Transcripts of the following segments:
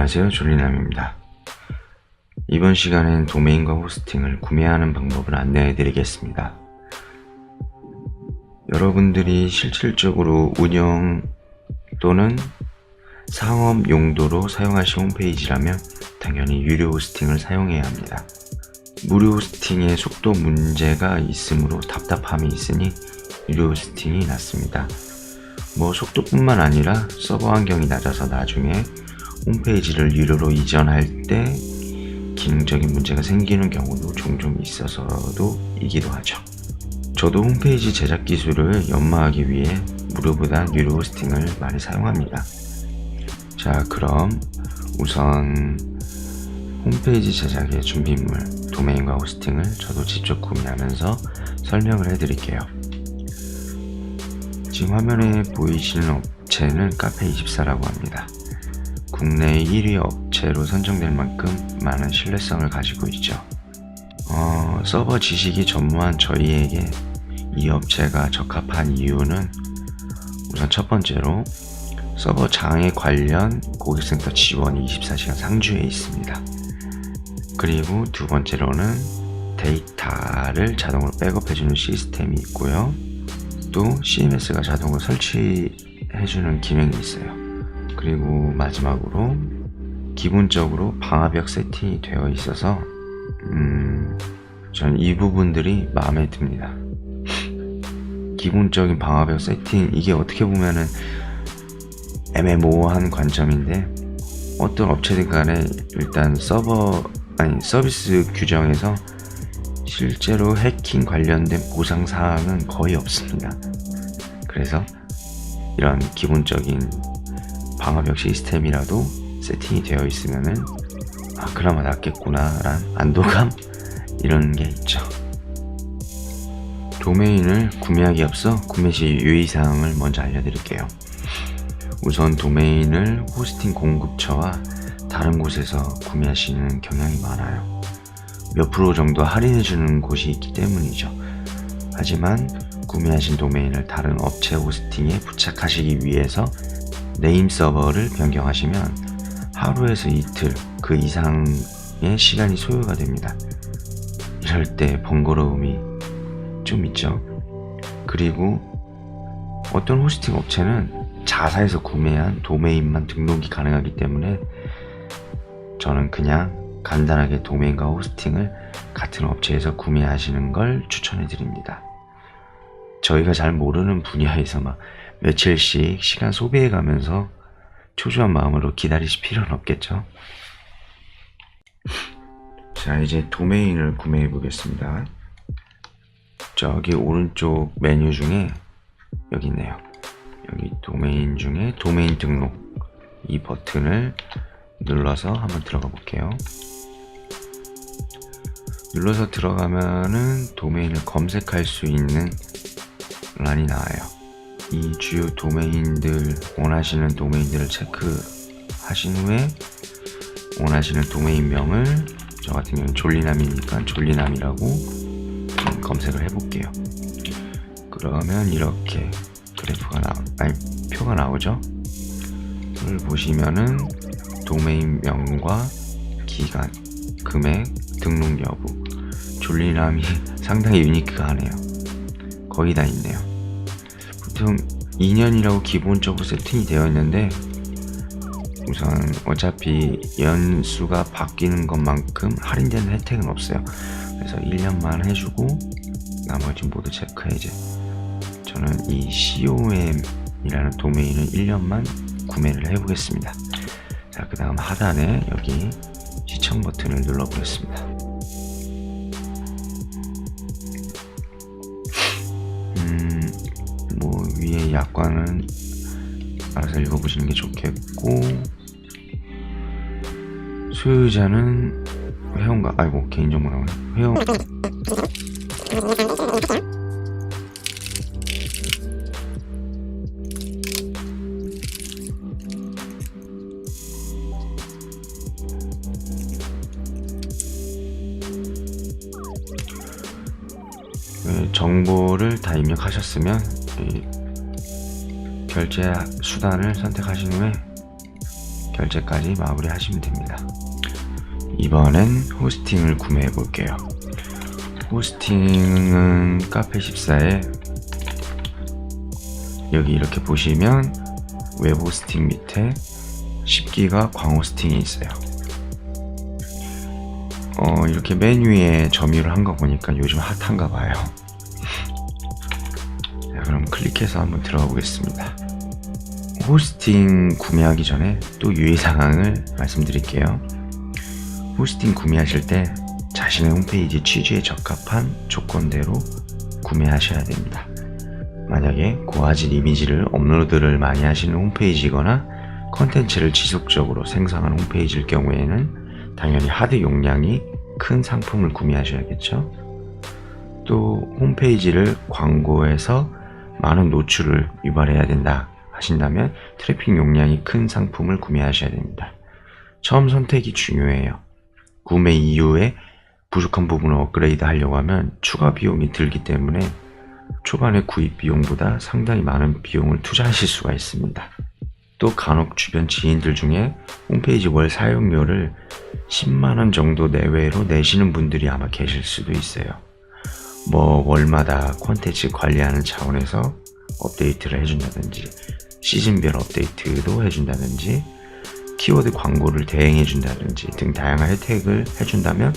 안녕하세요, 졸리남입니다. 이번 시간엔 도메인과 호스팅을 구매하는 방법을 안내해 드리겠습니다. 여러분들이 실질적으로 운영 또는 상업 용도로 사용하실 홈페이지라면 당연히 유료 호스팅을 사용해야 합니다. 무료 호스팅에 속도 문제가 있으므로 답답함이 있으니 유료 호스팅이 낫습니다. 속도뿐만 아니라 서버 환경이 낮아서 나중에 홈페이지를 유료로 이전할 때 기능적인 문제가 생기는 경우도 종종 있어서도 이기도 하죠. 저도 홈페이지 제작 기술을 연마하기 위해 무료보다 유료 호스팅을 많이 사용합니다. 자, 그럼 우선 홈페이지 제작의 준비물, 도메인과 호스팅을 저도 직접 구매하면서 설명을 해드릴게요. 지금 화면에 보이시는 업체는 카페24라고 합니다. 국내 1위 업체로 선정될 만큼 많은 신뢰성을 가지고 있죠. 서버 지식이 전무한 저희에게 이 업체가 적합한 이유는 우선 첫 번째로 서버 장애 관련 고객센터 지원이 24시간 상주에 있습니다. 그리고 두 번째로는 데이터를 자동으로 백업해주는 시스템이 있고요. 또 CMS가 자동으로 설치해주는 기능이 있어요. 그리고 마지막으로 기본적으로 방화벽 세팅이 되어 있어서 전 이 부분들이 마음에 듭니다. 기본적인 방화벽 세팅, 이게 어떻게 보면은 애매모호한 관점인데 어떤 업체든 간에 일단 서비스 규정에서 실제로 해킹 관련된 보상 사항은 거의 없습니다. 그래서 이런 기본적인 방화벽 시스템이라도 세팅이 되어 있으면은 그나마 낫겠구나 라는 안도감, 이런 게 있죠. 도메인을 구매하기 앞서 구매 시 유의사항을 먼저 알려드릴게요. 우선 도메인을 호스팅 공급처와 다른 곳에서 구매하시는 경향이 많아요. 몇 프로 정도 할인해주는 곳이 있기 때문이죠. 하지만 구매하신 도메인을 다른 업체 호스팅에 부착하시기 위해서 네임 서버를 변경하시면 하루에서 이틀 그 이상의 시간이 소요가 됩니다. 이럴 때 번거로움이 좀 있죠. 그리고 어떤 호스팅 업체는 자사에서 구매한 도메인만 등록이 가능하기 때문에 저는 그냥 간단하게 도메인과 호스팅을 같은 업체에서 구매하시는 걸 추천해 드립니다. 저희가 잘 모르는 분야에서 며칠씩 시간 소비해 가면서 초조한 마음으로 기다리실 필요는 없겠죠. 자, 이제 도메인을 구매해 보겠습니다. 저기 오른쪽 메뉴 중에 여기 있네요. 여기 도메인 중에 도메인 등록, 이 버튼을 눌러서 한번 들어가 볼게요. 눌러서 들어가면은 도메인을 검색할 수 있는 란이 나와요. 이 주요 도메인들, 원하시는 도메인들을 체크하신 후에 원하시는 도메인명을, 저 같은 경우는 졸리남이니까 졸리남이라고 검색을 해볼게요. 그러면 이렇게 그래프가 표가 나오죠. 이걸 보시면은 도메인명과 기간, 금액, 등록 여부, 졸리남이 상당히 유니크하네요. 거의 다 있네요. 보통 2년이라고 기본적으로 세팅이 되어 있는데 우선 어차피 연수가 바뀌는 것만큼 할인되는 혜택은 없어요. 그래서 1년만 해주고 나머지 모두 체크 해제. 저는 이 COM이라는 도메인을 1년만 구매를 해보겠습니다. 자, 그 다음 하단에 여기 시청 버튼을 눌러보겠습니다. 위에 약관은 알아서 읽어보시는 게 좋겠고, 소유자는 회원과, 개인정보 나오네. 회원. 정보를 다 입력하셨으면 결제 수단을 선택하신 후에 결제까지 마무리 하시면 됩니다. 이번엔 호스팅을 구매해 볼게요. 호스팅은 카페14에 여기 이렇게 보시면 웹 호스팅 밑에 10기가 광호스팅이 있어요. 이렇게 맨 위에 점유를 한 거 보니까 요즘 핫한가 봐요. 자, 그럼 클릭해서 한번 들어가 보겠습니다. 호스팅 구매하기 전에 또 유의사항을 말씀드릴게요. 호스팅 구매하실 때 자신의 홈페이지 취지에 적합한 조건대로 구매하셔야 됩니다. 만약에 고화질 이미지를 업로드를 많이 하시는 홈페이지거나 컨텐츠를 지속적으로 생성하는 홈페이지일 경우에는 당연히 하드 용량이 큰 상품을 구매하셔야겠죠. 또 홈페이지를 광고에서 많은 노출을 유발해야 된다 하신다면 트래픽 용량이 큰 상품을 구매하셔야 됩니다. 처음 선택이 중요해요. 구매 이후에 부족한 부분을 업그레이드 하려고 하면 추가 비용이 들기 때문에 초반의 구입 비용보다 상당히 많은 비용을 투자하실 수가 있습니다. 또 간혹 주변 지인들 중에 홈페이지 월 사용료를 10만원 정도 내외로 내시는 분들이 아마 계실 수도 있어요. 월마다 콘텐츠 관리하는 차원에서 업데이트를 해준다든지 시즌별 업데이트도 해준다든지 키워드 광고를 대행해준다든지 등 다양한 혜택을 해준다면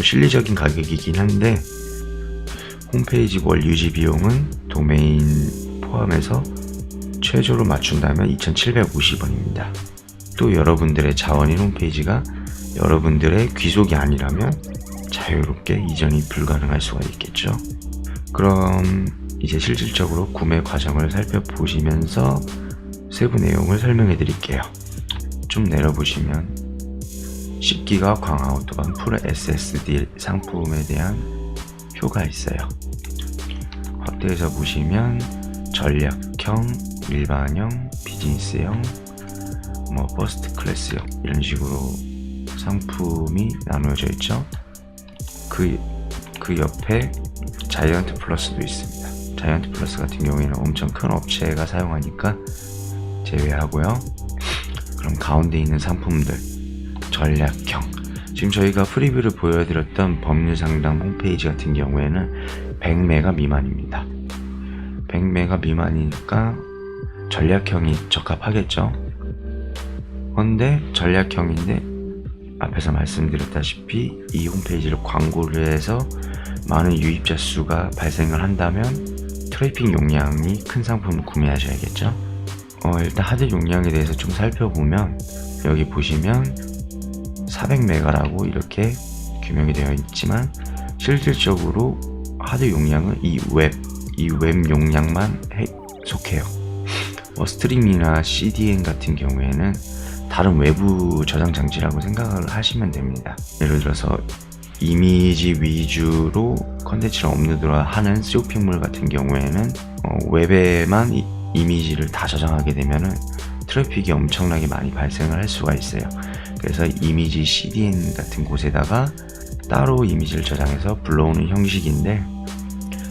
실리적인 가격이긴 한데 홈페이지 월 유지 비용은 도메인 포함해서 최저로 맞춘다면 2,750원입니다. 또 여러분들의 자원인 홈페이지가 여러분들의 귀속이 아니라면 자유롭게 이전이 불가능할 수가 있겠죠. 그럼 이제 실질적으로 구매 과정을 살펴보시면서 세부 내용을 설명해 드릴게요. 좀 내려보시면 10기가 광아웃도감 풀 SSD 상품에 대한 표가 있어요. 확대해서 보시면 전략형, 일반형, 비즈니스형, 퍼스트 클래스형 이런 식으로 상품이 나누어져 있죠. 그 옆에 자이언트 플러스도 있습니다. 자이언트 플러스 같은 경우에는 엄청 큰 업체가 사용하니까 제외하고요. 그럼 가운데 있는 상품들 전략형, 지금 저희가 프리뷰를 보여드렸던 법률 상담 홈페이지 같은 경우에는 100메가 미만입니다. 100메가 미만이니까 전략형이 적합하겠죠. 그런데 전략형인데 앞에서 말씀드렸다시피 이 홈페이지를 광고를 해서 많은 유입자 수가 발생을 한다면 트래픽 용량이 큰 상품을 구매하셔야겠죠. 일단 하드 용량에 대해서 좀 살펴보면 여기 보시면 400메가라고 이렇게 규명이 되어 있지만 실질적으로 하드 용량은 이 웹 용량만 속해요. 스트림이나 CDN 같은 경우에는 다른 외부 저장 장치라고 생각을 하시면 됩니다. 예를 들어서 이미지 위주로 컨텐츠를 업로드를 하는 쇼핑몰 같은 경우에는 웹에만 이미지를 다 저장하게 되면은 트래픽이 엄청나게 많이 발생을 할 수가 있어요. 그래서 이미지 CDN 같은 곳에다가 따로 이미지를 저장해서 불러오는 형식인데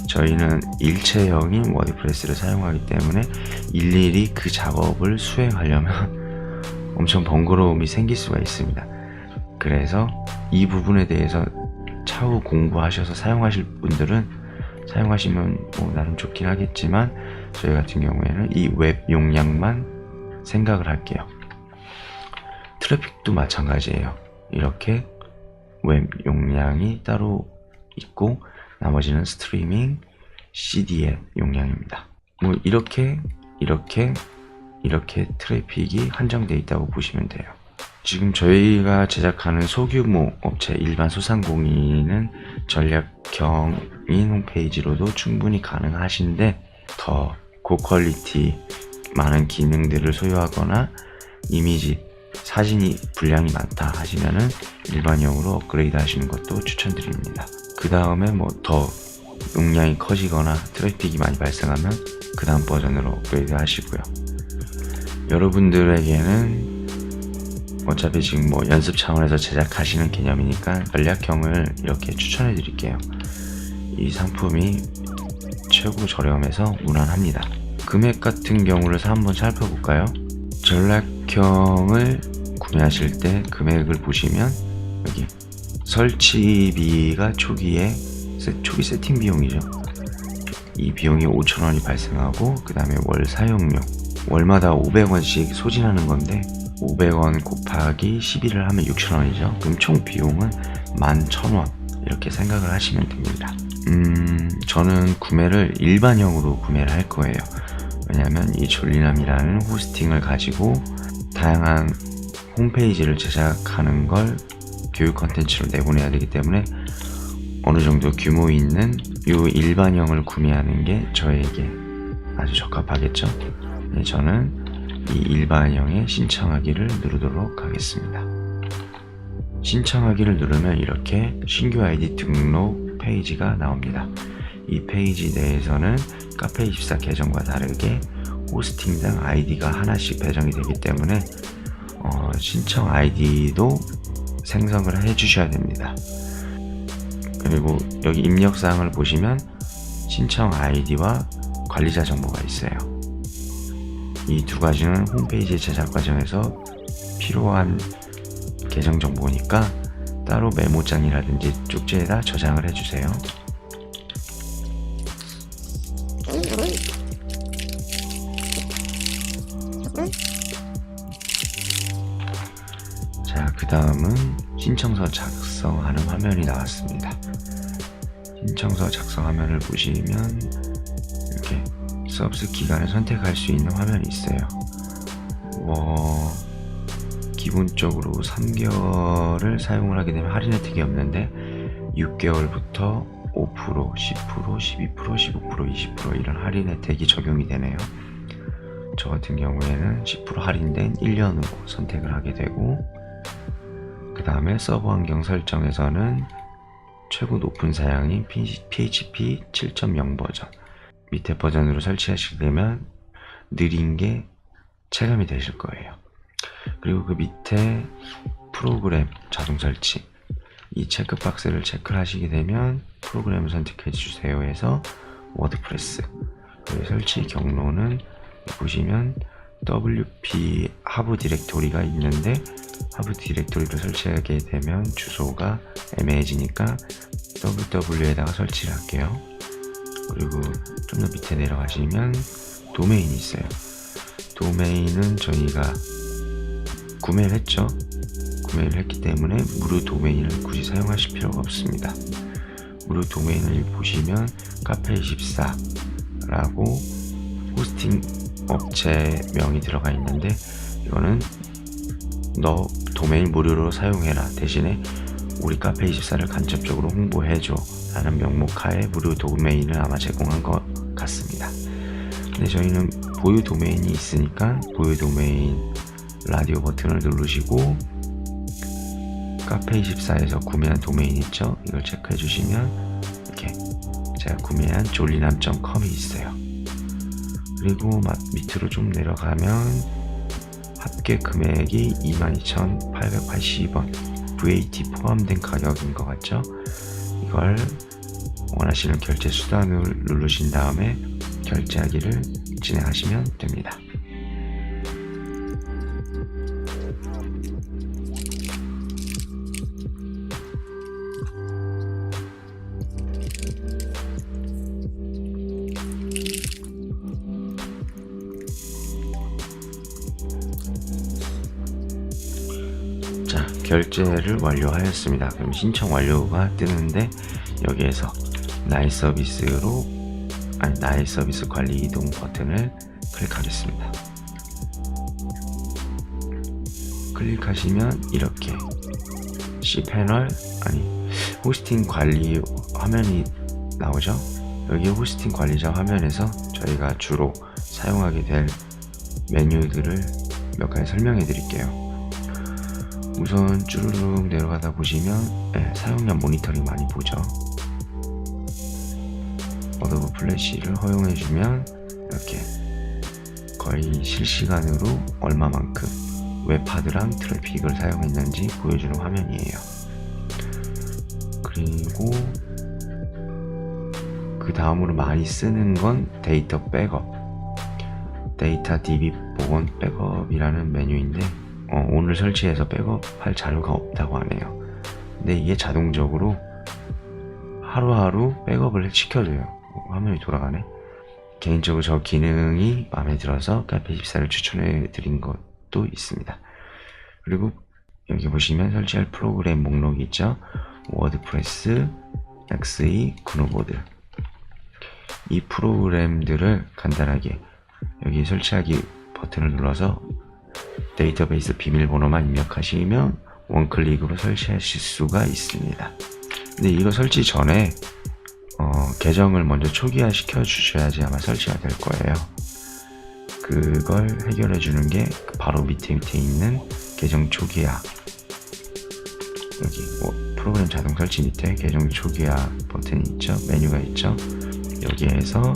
저희는 일체형인 워드프레스를 사용하기 때문에 일일이 그 작업을 수행하려면 엄청 번거로움이 생길 수가 있습니다. 그래서 이 부분에 대해서 차후 공부하셔서 사용하실 분들은 사용하시면 나름 좋긴 하겠지만 저희 같은 경우에는 이 웹 용량만 생각을 할게요. 트래픽도 마찬가지예요. 이렇게 웹 용량이 따로 있고 나머지는 스트리밍, CD의 용량입니다. 이렇게 트래픽이 한정되어 있다고 보시면 돼요. 지금 저희가 제작하는 소규모 업체 일반 소상공인은 전략형인 홈페이지로도 충분히 가능하신데 더 고퀄리티 많은 기능들을 소유하거나 이미지 사진이 분량이 많다 하시면은 일반형으로 업그레이드 하시는 것도 추천드립니다. 그 다음에 더 용량이 커지거나 트래픽이 많이 발생하면 그 다음 버전으로 업그레이드 하시고요. 여러분들에게는 어차피 지금 연습 차원에서 제작하시는 개념이니까 전략형을 이렇게 추천해 드릴게요. 이 상품이 최고 저렴해서 무난합니다. 금액 같은 경우를 한번 살펴볼까요? 전략형을 구매하실 때 금액을 보시면 여기 설치비가 초기 세팅 비용이죠. 이 비용이 5,000원이 발생하고, 그 다음에 월 사용료, 월마다 500원씩 소진하는 건데 500원 곱하기 12를 하면 6,000원이죠. 그럼 총 비용은 11,000원 이렇게 생각을 하시면 됩니다. 저는 구매를 일반형으로 구매를 할 거예요. 왜냐하면 이 졸리남이라는 호스팅을 가지고 다양한 홈페이지를 제작하는 걸 교육 컨텐츠로 내보내야 되기 때문에 어느 정도 규모 있는 이 일반형을 구매하는 게 저에게 아주 적합하겠죠. 네, 저는 이 일반형에 신청하기를 누르도록 하겠습니다. 신청하기를 누르면 이렇게 신규 아이디 등록 페이지가 나옵니다. 이 페이지 내에서는 카페24 계정과 다르게 호스팅당 아이디가 하나씩 배정이 되기 때문에 신청 아이디도 생성을 해 주셔야 됩니다. 그리고 여기 입력사항을 보시면 신청 아이디와 관리자 정보가 있어요. 이 두 가지는 홈페이지 제작 과정에서 필요한 계정 정보니까 따로 메모장이라든지 쪽지에다 저장을 해주세요. 자, 그 다음은 신청서 작성하는 화면이 나왔습니다. 신청서 작성 화면을 보시면 이렇게 서비스 기간을 선택할 수 있는 화면이 있어요. 기본적으로 3개월을 사용을 하게 되면 할인 혜택이 없는데 6개월부터 5%, 10%, 12%, 15%, 20% 이런 할인 혜택이 적용이 되네요. 저 같은 경우에는 10% 할인된 1년으로 선택을 하게 되고, 그 다음에 서버 환경 설정에서는 최고 높은 사양인 PHP 7.0 버전, 밑에 버전으로 설치하시게 되면 느린 게 체감이 되실 거예요. 그리고 그 밑에 프로그램 자동 설치, 이 체크박스를 체크를 하시게 되면 프로그램을 선택해 주세요 해서 워드프레스, 그리고 설치 경로는 보시면 WP 하브 디렉토리가 있는데 하브 디렉토리를 설치하게 되면 주소가 애매해지니까 ww에다가 설치를 할게요. 그리고 좀 더 밑에 내려가시면 도메인이 있어요. 도메인은 저희가 구매를 했죠. 구매를 했기 때문에 무료 도메인을 굳이 사용하실 필요가 없습니다. 무료 도메인을 보시면 카페24라고 호스팅 업체명이 들어가 있는데, 이거는 너 도메인 무료로 사용해라, 대신에 우리 카페24를 간접적으로 홍보해줘 라는 명목하에 무료 도메인을 아마 제공한 것 같습니다. 근데 저희는 보유 도메인이 있으니까 보유 도메인 라디오 버튼을 누르시고 카페24에서 구매한 도메인 있죠? 이걸 체크해 주시면 이렇게 제가 구매한 졸리남.com이 있어요. 그리고 밑으로 좀 내려가면 합계 금액이 22,880원, VAT 포함된 가격인 것 같죠? 이걸 원하시는 결제 수단을 누르신 다음에 결제하기를 진행하시면 됩니다. 자, 결제를 완료하였습니다. 그럼 신청 완료가 뜨는데 여기에서 나의 서비스 관리 이동 버튼을 클릭하겠습니다. 클릭하시면 이렇게 cPanel 호스팅 관리 화면이 나오죠. 여기 호스팅 관리자 화면에서 저희가 주로 사용하게 될 메뉴들을 몇 가지 설명해 드릴게요. 우선 쭈르륵 내려가다 보시면 사용량 모니터링 많이 보죠. 어도브 플래시를 허용해주면 이렇게 거의 실시간으로 얼마만큼 웹하드랑 트래픽을 사용했는지 보여주는 화면이에요. 그리고 그 다음으로 많이 쓰는 건 데이터 백업, 데이터 DB 복원 백업이라는 메뉴인데 오늘 설치해서 백업할 자료가 없다고 하네요. 근데 이게 자동적으로 하루하루 백업을 시켜줘요. 화면이 돌아가네. 개인적으로 저 기능이 마음에 들어서 카페24를 추천해 드린 것도 있습니다. 그리고 여기 보시면 설치할 프로그램 목록이 있죠. 워드프레스, XE, 구노보드. 이 프로그램들을 간단하게 여기 설치하기 버튼을 눌러서 데이터베이스 비밀번호만 입력하시면 원클릭으로 설치하실 수가 있습니다. 근데 이거 설치 전에 계정을 먼저 초기화 시켜 주셔야지 아마 설치가 될 거예요. 그걸 해결해 주는 게 바로 밑에 있는 계정 초기화, 여기 프로그램 자동 설치 밑에 계정 초기화 버튼이 있죠. 메뉴가 있죠. 여기에서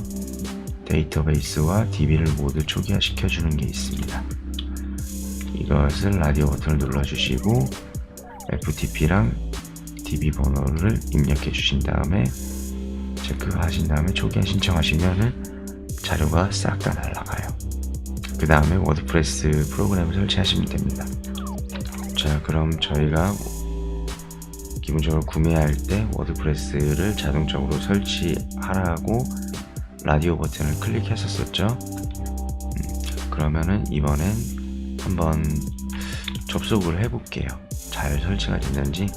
데이터베이스와 DB를 모두 초기화 시켜주는 게 있습니다. 이것을 라디오 버튼을 눌러주시고 FTP랑 DB 번호를 입력해 주신 다음에 체크하신 다음에 초기화 신청하시면은 자료가 싹 다 날아가요. 그 다음에 워드프레스 프로그램을 설치하시면 됩니다. 자, 그럼 저희가 기본적으로 구매할 때 워드프레스를 자동적으로 설치하라고 라디오 버튼을 클릭했었죠. 그러면은 이번엔 한번 접속을 해볼게요. 잘 설치가 됐는지.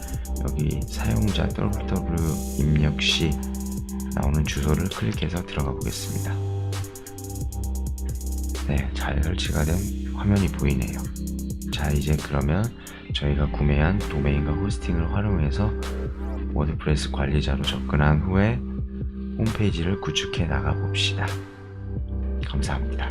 여기 사용자 www 입력 시 나오는 주소를 클릭해서 들어가 보겠습니다. 네, 잘 설치가 된 화면이 보이네요. 자, 이제 그러면 저희가 구매한 도메인과 호스팅을 활용해서 워드프레스 관리자로 접근한 후에 홈페이지를 구축해 나가 봅시다. 감사합니다.